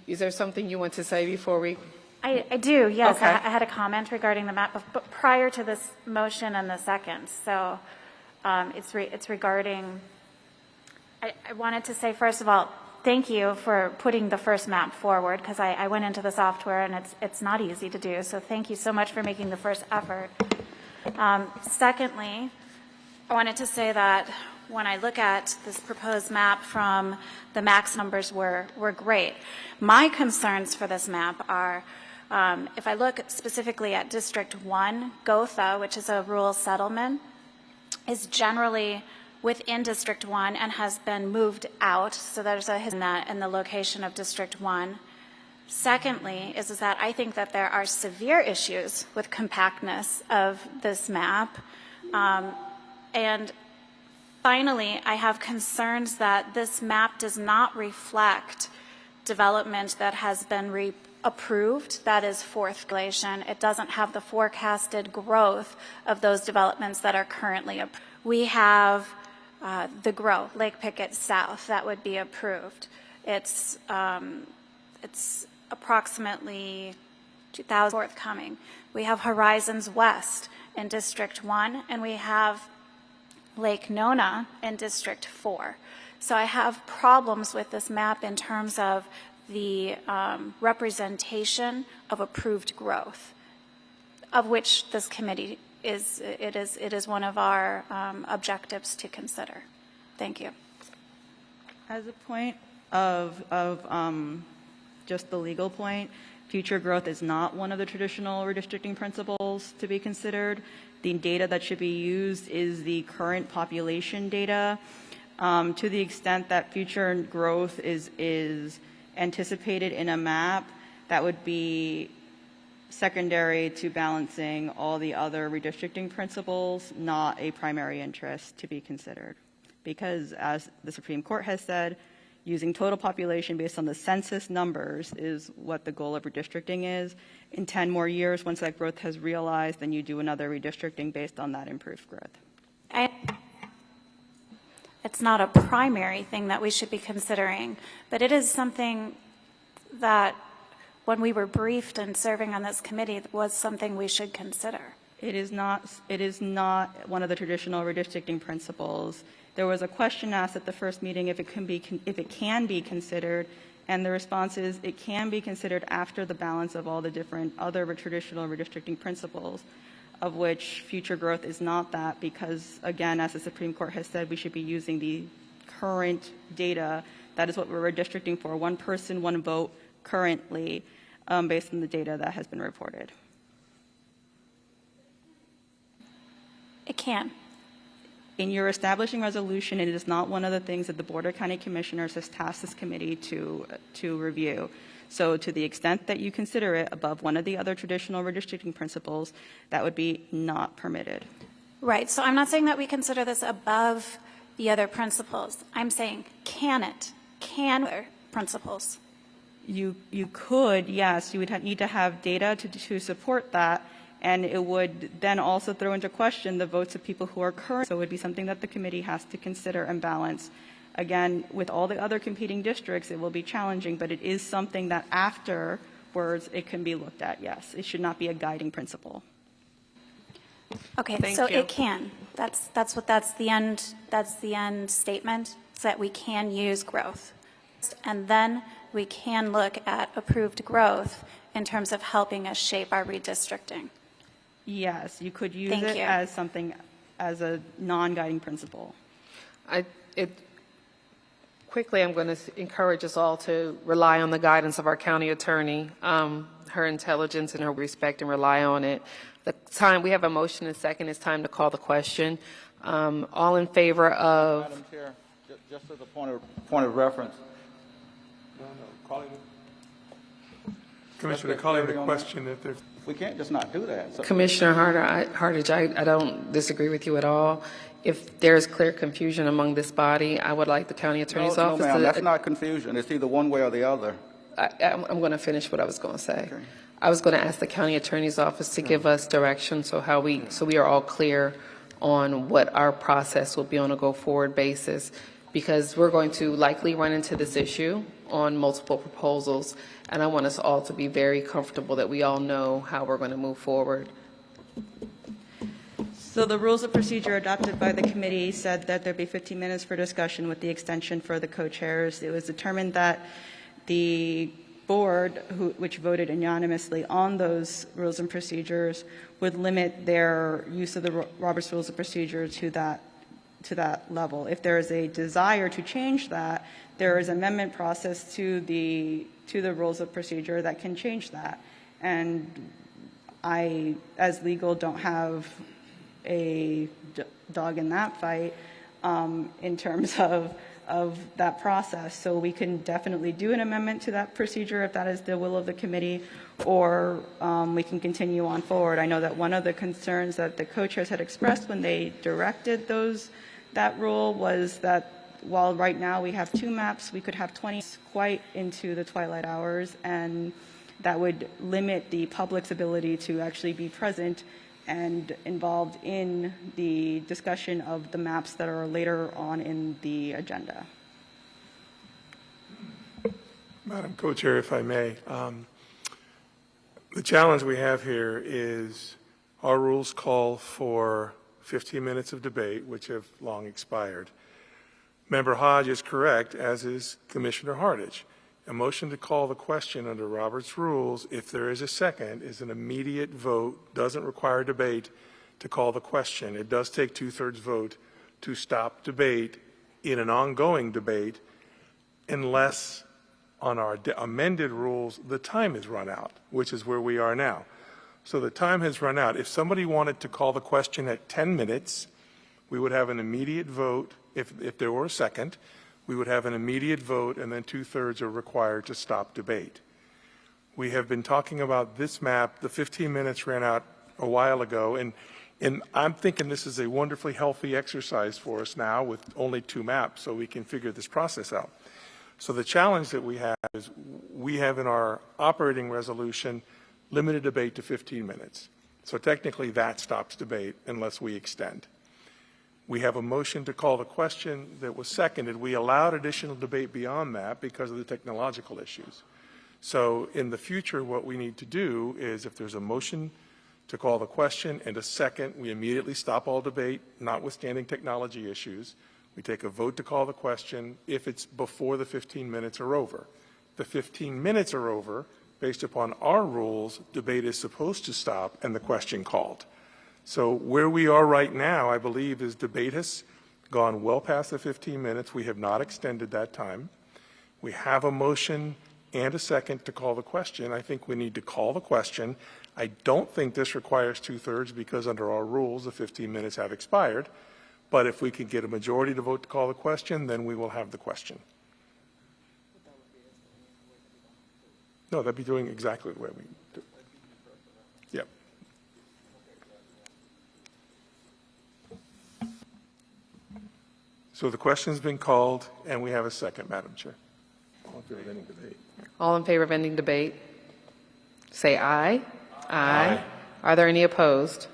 Is there something you want to say before we? I do, yes. Okay. I had a comment regarding the map, but prior to this motion and the second. So it's regarding, I wanted to say, first of all, thank you for putting the first map forward, because I went into the software and it's not easy to do. So thank you so much for making the first effort. Secondly, I wanted to say that when I look at this proposed map from the max numbers were great. My concerns for this map are, if I look specifically at District 1, Gotha, which is a rural settlement, is generally within District 1 and has been moved out. So there's a hidden that in the location of District 1. Secondly, is that I think that there are severe issues with compactness of this map. And finally, I have concerns that this map does not reflect development that has been approved, that is fourth relation. It doesn't have the forecasted growth of those developments that are currently approved. We have the Grow, Lake Pickett South, that would be approved. It's approximately 2,000 forthcoming. We have Horizons West in District 1, and we have Lake Nona in District 4. So I have problems with this map in terms of the representation of approved growth, of which this committee it is one of our objectives to consider. Thank you. As a point of just the legal point, future growth is not one of the traditional redistricting principles to be considered. The data that should be used is the current population data. To the extent that future growth is anticipated in a map, that would be secondary to balancing all the other redistricting principles, not a primary interest to be considered. Because as the Supreme Court has said, using total population based on the census numbers is what the goal of redistricting is. In 10 more years, once that growth has realized, then you do another redistricting based on that improved growth. It's not a primary thing that we should be considering, but it is something that when we were briefed and serving on this committee was something we should consider. It is not one of the traditional redistricting principles. There was a question asked at the first meeting if it can be considered, and the response is it can be considered after the balance of all the different other traditional redistricting principles, of which future growth is not that, because again, as the Supreme Court has said, we should be using the current data. That is what we're redistricting for, one person, one vote currently, based on the data that has been reported. It can. In your establishing resolution, it is not one of the things that the Board of County Commissioners has tasked this committee to review. So to the extent that you consider it above one of the other traditional redistricting principles, that would be not permitted. Right. So I'm not saying that we consider this above the other principles. I'm saying can other principles? You could, yes. You would need to have data to support that. And it would then also throw into question the votes of people who are current. So it would be something that the committee has to consider and balance. Again, with all the other competing districts, it will be challenging, but it is something that afterwards it can be looked at, yes. It should not be a guiding principle. Okay, so it can. That's the end statement, is that we can use growth. And then we can look at approved growth in terms of helping us shape our redistricting. Yes, you could use it as something, as a non-guiding principle. Quickly, I'm going to encourage us all to rely on the guidance of our county attorney, her intelligence and her respect, and rely on it. We have a motion and second. It's time to call the question. All in favor of? Madam Chair, just as a point of reference. Commissioner, calling the question if there's. We can't just not do that. So. Commissioner Hardage, I don't disagree with you at all. If there's clear confusion among this body, I would like the county attorney's office to... No, ma'am, that's to... not confusion. It's either one way or the other. I'm going to finish what I was going to say. Okay. I was going to ask the county attorney's office to give us direction so we are all clear on what our process will be on a go-forward basis, because we're going to likely run into this issue on multiple proposals, and I want us all to be very comfortable that we all know how we're going to move forward. So the rules of procedure adopted by the committee said that there'd be 15 minutes for discussion with the extension for the co-chairs. It was determined that the board, which voted unanimously on those rules and procedures, would limit their use of the Robert's Rules of Procedure to that level. If there is a desire to change that, there is an amendment process to the rules of procedure that can change that. And I, as legal, don't have a dog in that fight in terms of that process. So we can definitely do an amendment to that procedure if that is the will of the committee, or we can continue on forward. I know that one of the concerns that the co-chairs had expressed when they directed that rule was that while right now we have 2 maps, we could have 20 quite into the twilight hours, and that would limit the public's ability to actually be present and involved in the discussion of the maps that are later on in the agenda. Madam Co-Chair, if I may, the challenge we have here is our rules call for 15 minutes of debate, which have long expired. Member Hodge is correct, as is Commissioner Hardage. A motion to call the question under Robert's rules, if there is a second, is an immediate vote, doesn't require debate to call the question. It does take 2/3 vote to stop debate in an ongoing debate unless on our amended rules the time has run out, which is where we are now. So the time has run out. If somebody wanted to call the question at 10 minutes, we would have an immediate vote. If there were a second, we would have an immediate vote, and then 2/3 are required to stop debate. We have been talking about this map. The 15 minutes ran out a while ago, and I'm thinking this is a wonderfully healthy exercise for us now with only 2 maps, so we can figure this process out. So the challenge that we have is we have in our operating resolution limited debate to 15 minutes. So technically that stops debate unless we extend. We have a motion to call the question that was seconded. We allowed additional debate beyond that because of the technological issues. So in the future, what we need to do is if there's a motion to call the question and a second, we immediately stop all debate, notwithstanding technology issues. We take a vote to call the question if it's before the 15 minutes are over. The 15 minutes are over, based upon our rules, debate is supposed to stop and the question called. So where we are right now, I believe, is debate has gone well past the 15 minutes. We have not extended that time. We have a motion and a second to call the question. I think we need to call the question. I don't think this requires 2/3 because under our rules, the 15 minutes have expired. But if we can get a majority to vote to call the question, then we will have the question. No, that'd be doing exactly the way we do. Yep. So the question's been called, and we have a second, Madam Chair. All in favor of ending debate? All in favor of ending debate? Say aye. Aye. Are there any opposed?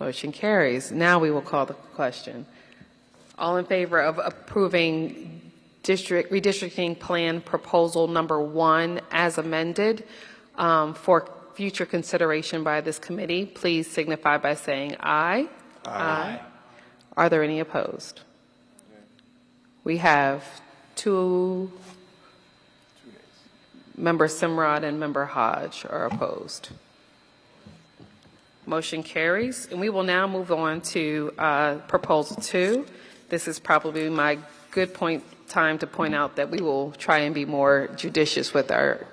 Motion carries. Now we will call the question. All in favor of approving redistricting plan proposal number 1 as amended for future consideration by this committee, please signify by saying aye. Aye. Are there any opposed? We have 2 Member Simrod and Member Hodge are opposed. Motion carries. And we will now move on to proposal 2. This is probably my good time to point out that we will try and be more judicious with our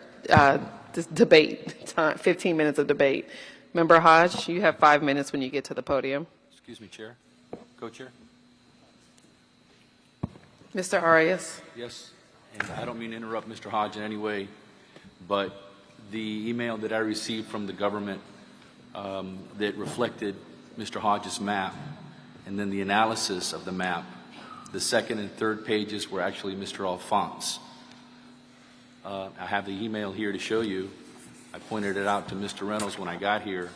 this debate time, 15 minutes of debate. Member Hodge, you have 5 minutes when you get to the podium. Excuse me, Chair. Co-Chair? Mr. Arias. Yes, and I don't mean to interrupt Mr. Hodge in any way, but the email that I received from the government that reflected Mr. Hodge's map and then the analysis of the map, the second and third pages were actually Mr. Alphonse. I have the email here to show you. I pointed it out to Mr. Reynolds when I got here.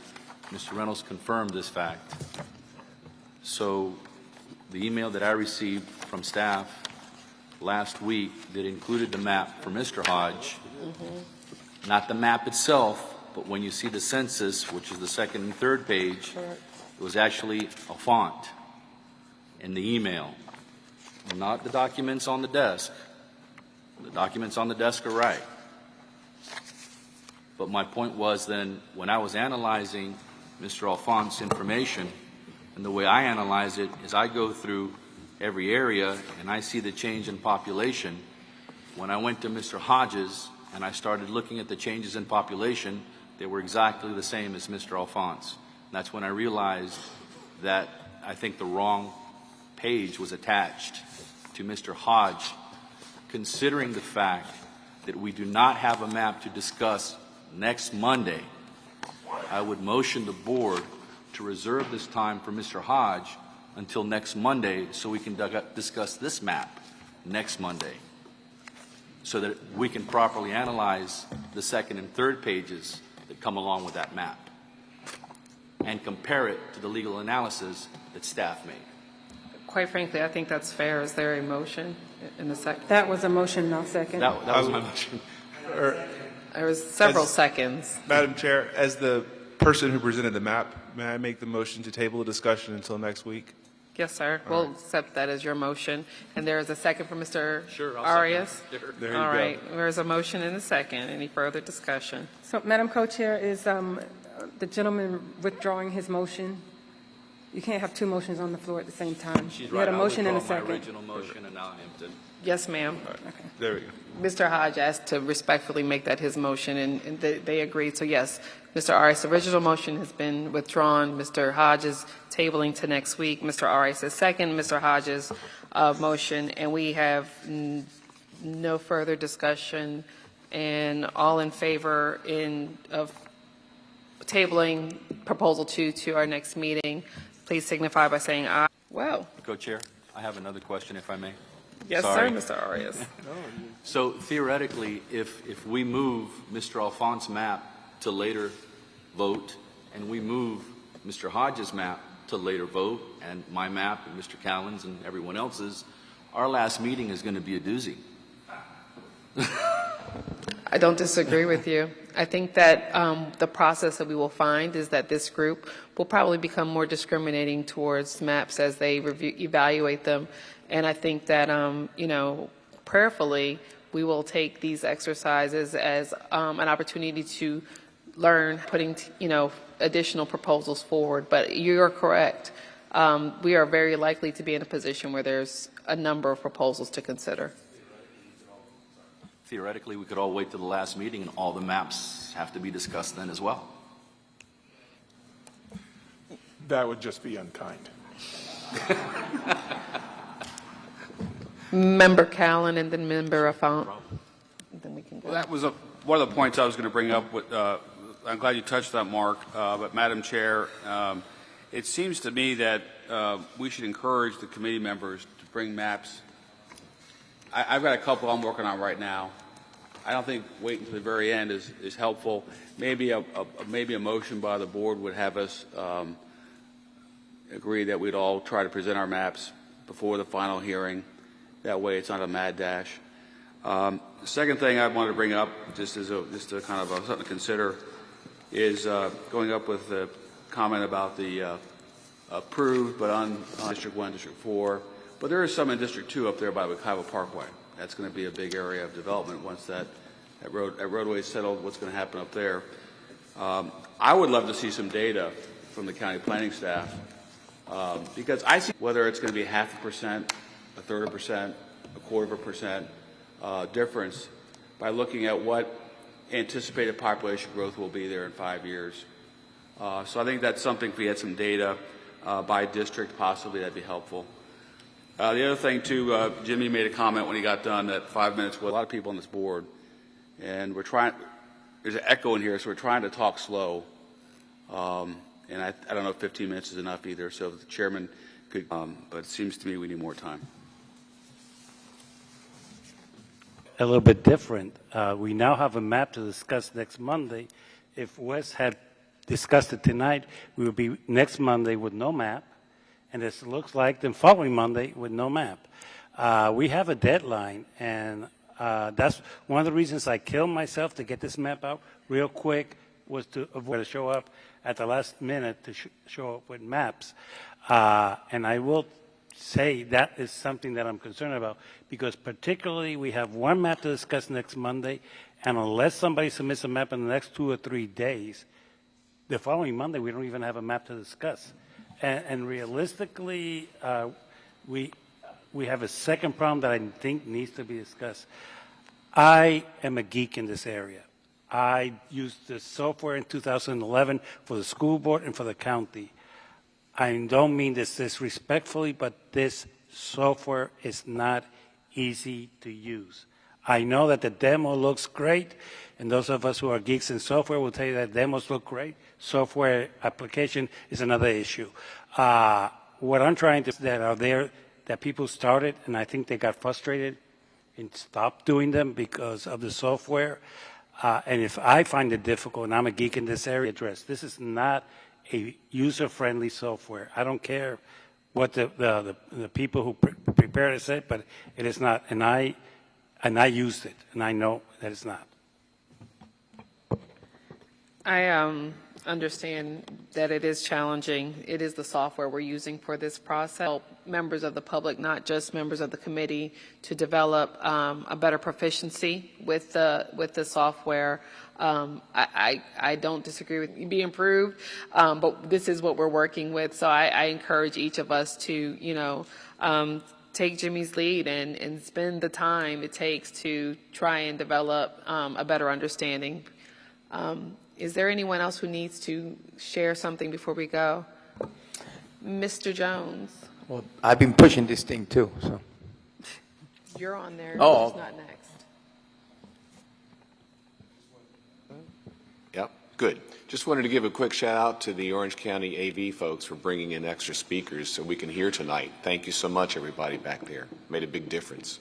Mr. Reynolds confirmed this fact. So the email that I received from staff last week that included the map for Mr. Hodge, not the map itself, but when you see the census, which is the second and third page, it was actually a font in the email, not the documents on the desk. The documents on the desk are right. But my point was then, when I was analyzing Mr. Alphonse's information, and the way I analyze it is I go through every area and I see the change in population. When I went to Mr. Hodges and I started looking at the changes in population, they were exactly the same as Mr. Alphonse. And that's when I realized that I think the wrong page was attached to Mr. Hodge, considering the fact that we do not have a map to discuss next Monday. I would motion the board to reserve this time for Mr. Hodge until next Monday so we can discuss this map next Monday. so that we can properly analyze the second and third pages that come along with that map and compare it to the legal analysis that staff made. Quite frankly, I think that's fair. Is there a motion in the second? That was a motion, I'll second. That was my motion. There was several seconds. Madam Chair, as the person who presented the map, may I make the motion to table the discussion until next week? Yes, sir. We'll accept that as your motion. And there is a second for Mr. Sure, I'll Arias. second it. There you All go. right. There is a motion and a second. Any further discussion? So, Madam Co-Chair, is the gentleman withdrawing his motion? You can't have two motions on the floor at the same time. She's You right. had a motion and a I'll withdraw second. my original motion and now Hampton. Yes, ma'am. There we go. Mr. Hodge asked to respectfully make that his motion, and they agreed. So, yes, Mr. Arias' original motion has been withdrawn. Mr. Hodge's tabling to next week. Mr. Arias' second, Mr. Hodge's motion, and we have no further discussion. And all in favor of tabling Proposal 2 to our next meeting, please signify by saying aye. Well, Co-Chair, I have another question, if I may. yes, Sorry. sir, Mr. Arias. So theoretically, if we move Mr. Alphonse's map to later vote, and we move Mr. Hodges' map to later vote, and my map, and Mr. Callen's, and everyone else's, our last meeting is going to be a doozy. I don't disagree with you. I think that the process that we will find is that this group will probably become more discriminating towards maps as they evaluate them. And I think that, prayerfully, we will take these exercises as an opportunity to learn putting, additional proposals forward. But you're correct. We are very likely to be in a position where there's a number of proposals to consider. Theoretically, we could all wait till the last meeting, and all the maps have to be discussed then as well. That would just be unkind. Member Callen and then Member Afont. Then we can go. Well, that was one of the points I was going to bring up. I'm glad you touched that, Mark. But Madam Chair, it seems to me that we should encourage the committee members to bring maps. I've got a couple I'm working on right now. I don't think waiting until the very end is helpful. Maybe a motion by the board would have us agree that we'd all try to present our maps before the final hearing. That way, it's not a mad dash. The second thing I wanted to bring up, just a kind of something to consider, is going up with the comment about the approved but on District 1, District 4. But there is some in District 2 up there by Wekiva Parkway. That's going to be a big area of development once that roadway is settled, what's going to happen up there. I would love to see some data from the county planning staff because I see whether it's going to be 0.5%, 1/3%, 1/4% difference by looking at what anticipated population growth will be there in 5 years. So I think that's something, if we had some data by district, possibly that'd be helpful. The other thing, too, Jimmy made a comment when he got done that 5 minutes was a lot of people on this board, and there's an echo in here, so we're trying to talk slow. And I don't know if 15 minutes is enough either, so if the chairman could, but it seems to me we need more time. A little bit different. We now have a map to discuss next Monday. If Wes had discussed it tonight, we would be next Monday with no map. And it looks like the following Monday with no map. We have a deadline, and that's one of the reasons I killed myself to get this map out real quick, was to avoid to show up at the last minute to show up with maps. And I will say that is something that I'm concerned about, because particularly we have one map to discuss next Monday, and unless somebody submits a map in the next 2 or 3 days, the following Monday we don't even have a map to discuss. And realistically, we have a second problem that I think needs to be discussed. I am a geek in this area. I used the software in 2011 for the school board and for the county. I don't mean this disrespectfully, but this software is not easy to use. I know that the demo looks great, and those of us who are geeks in software will tell you that demos look great. Software application is another issue. What I'm trying to that are there that people started, and I think they got frustrated, and stopped doing them because of the software. And if I find it difficult, and I'm a geek in this area, this is not a user-friendly software. I don't care what the people who prepared it said, but it is not. And I used it, and I know that it's not. I understand that it is challenging. It is the software we're using for this process. Help members of the public, not just members of the committee, to develop a better proficiency with the software. I don't disagree with it. Be improved, but this is what we're working with. So I encourage each of us to, take Jimmy's lead and spend the time it takes to try and develop a better understanding. Is there anyone else who needs to share something before we go? Mr. Jones. Well, I've been pushing this thing too, so. You're on there. Oh. Who's not next? Yep, good. Just wanted to give a quick shout out to the Orange County AV folks for bringing in extra speakers so we can hear tonight. Thank you so much, everybody back there. Made a big difference.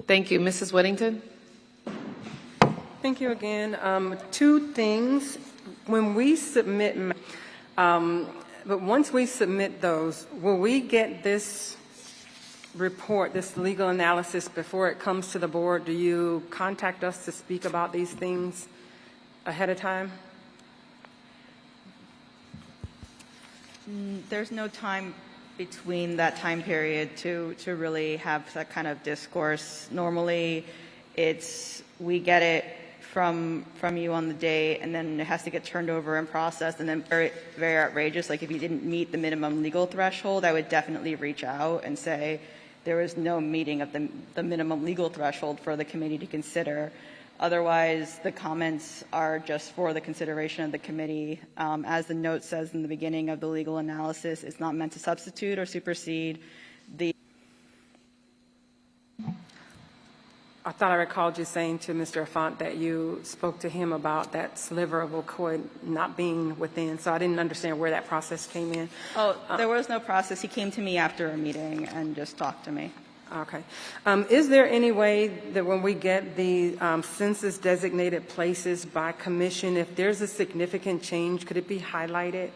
Thank you. Mrs. Whittington? Thank you again. Two things. When we submit, but once we submit those, will we get this report, this legal analysis, before it comes to the board? Do you contact us to speak about these things ahead of time? There's no time between that time period to really have that kind of discourse. Normally, we get it from you on the day, and then it has to get turned over and processed, and then very, very outrageous. Like if you didn't meet the minimum legal threshold, I would definitely reach out and say there was no meeting of the minimum legal threshold for the committee to consider. Otherwise, the comments are just for the consideration of the committee. As the note says in the beginning of the legal analysis, it's not meant to substitute or supersede the. I thought I recalled you saying to Mr. Affont that you spoke to him about that sliver of Ocoee not being within, so I didn't understand where that process came in. Oh, there was no process. He came to me after a meeting and just talked to me. Okay. Is there any way that when we get the census designated places by commission, if there's a significant change, could it be highlighted?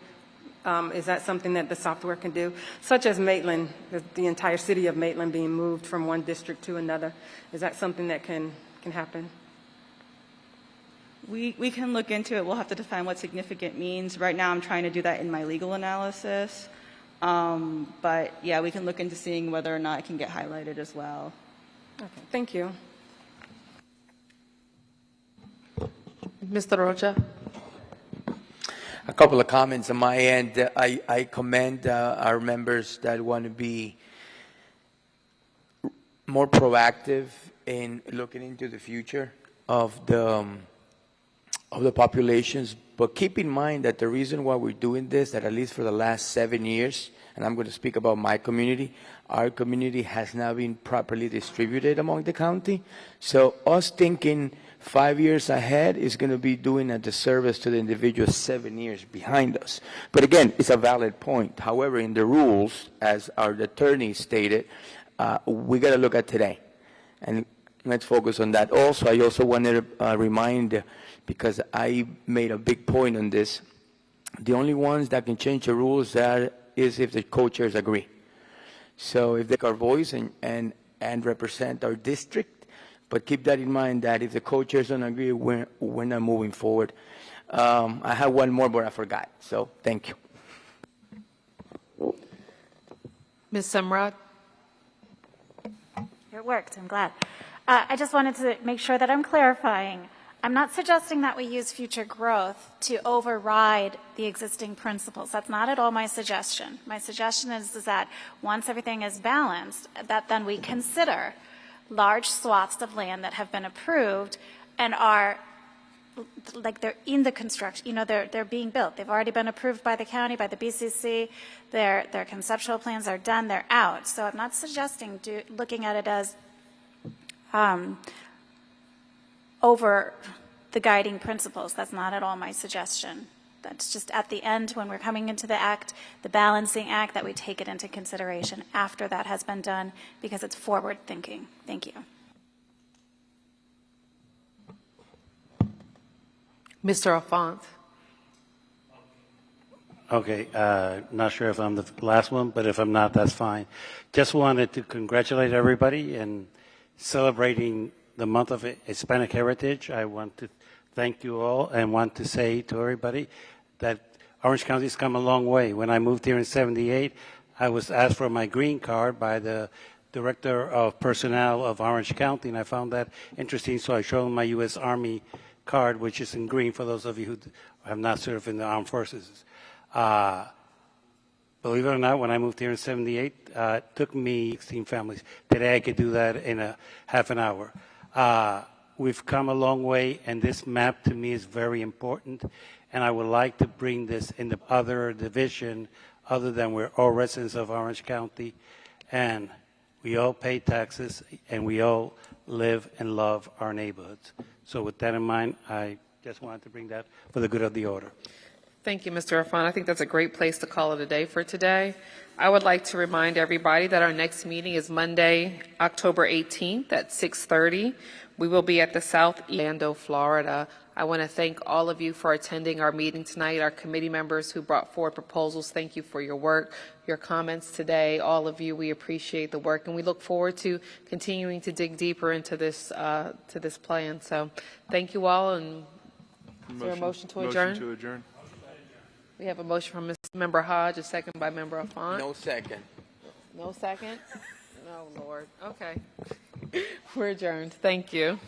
Is that something that the software can do? Such as Maitland, the entire city of Maitland being moved from one district to another. Is that something that can happen? We can look into it. We'll have to define what significant means. Right now I'm trying to do that in my legal analysis. But yeah, we can look into seeing whether or not it can get highlighted as well. Okay, thank you. Mr. Rocha? A couple of comments on my end. I commend our members that want to be more proactive in looking into the future of the populations. But keep in mind that the reason why we're doing this, that at least for the last 7 years, and I'm going to speak about my community, our community has not been properly distributed among the county. So us thinking 5 years ahead is going to be doing a disservice to the individual 7 years behind us. But again, it's a valid point. However, in the rules, as our attorney stated, we got to look at today. And let's focus on that. Also, I also wanted to remind, because I made a big point on this, the only ones that can change the rules is if the co-chairs agree. So if they take our voice and represent our district, but keep that in mind that if the co-chairs don't agree, we're not moving forward. I have one more, but I forgot. So thank you. Ms. Semrad? It worked. I'm glad. I just wanted to make sure that I'm clarifying. I'm not suggesting that we use future growth to override the existing principles. That's not at all my suggestion. My suggestion is that once everything is balanced, that then we consider large swaths of land that have been approved and are like they're in the construction, they're being built. They've already been approved by the county, by the BCC. Their conceptual plans are done. They're out. So I'm not suggesting looking at it as over the guiding principles. That's not at all my suggestion. That's just at the end when we're coming into the act, the balancing act, that we take it into consideration after that has been done because it's forward thinking. Thank you. Mr. Alphonse. Okay, not sure if I'm the last one, but if I'm not, that's fine. Just wanted to congratulate everybody in celebrating the month of Hispanic Heritage. I want to thank you all and want to say to everybody that Orange County's come a long way. When I moved here in '78, I was asked for my green card by the Director of Personnel of Orange County, and I found that interesting, so I showed him my U.S. Army card, which is in green for those of you who have not served in the armed forces. Believe it or not, when I moved here in '78, it took me 16 families. Today I could do that in a half an hour. We've come a long way, and this map to me is very important, and I would like to bring this in the other division other than we're all residents of Orange County, and we all pay taxes, and we all live and love our neighborhoods. So with that in mind, I just wanted to bring that for the good of the order. Thank you, Mr. Irfan. I think that's a great place to call it a day for today. I would like to remind everybody that our next meeting is Monday, October 18th at 6:30. We will be at the South Orlando, Florida. I want to thank all of you for attending our meeting tonight. Our committee members who brought forward proposals, thank you for your work, your comments today. All of you, we appreciate the work, and we look forward to continuing to dig deeper into this plan. So thank you all, and is there a motion to adjourn? Motion to adjourn. We have a motion from Member Hodge, a second by Member Alphonse. No second. No second? No, Lord. Okay. We're adjourned. Thank you.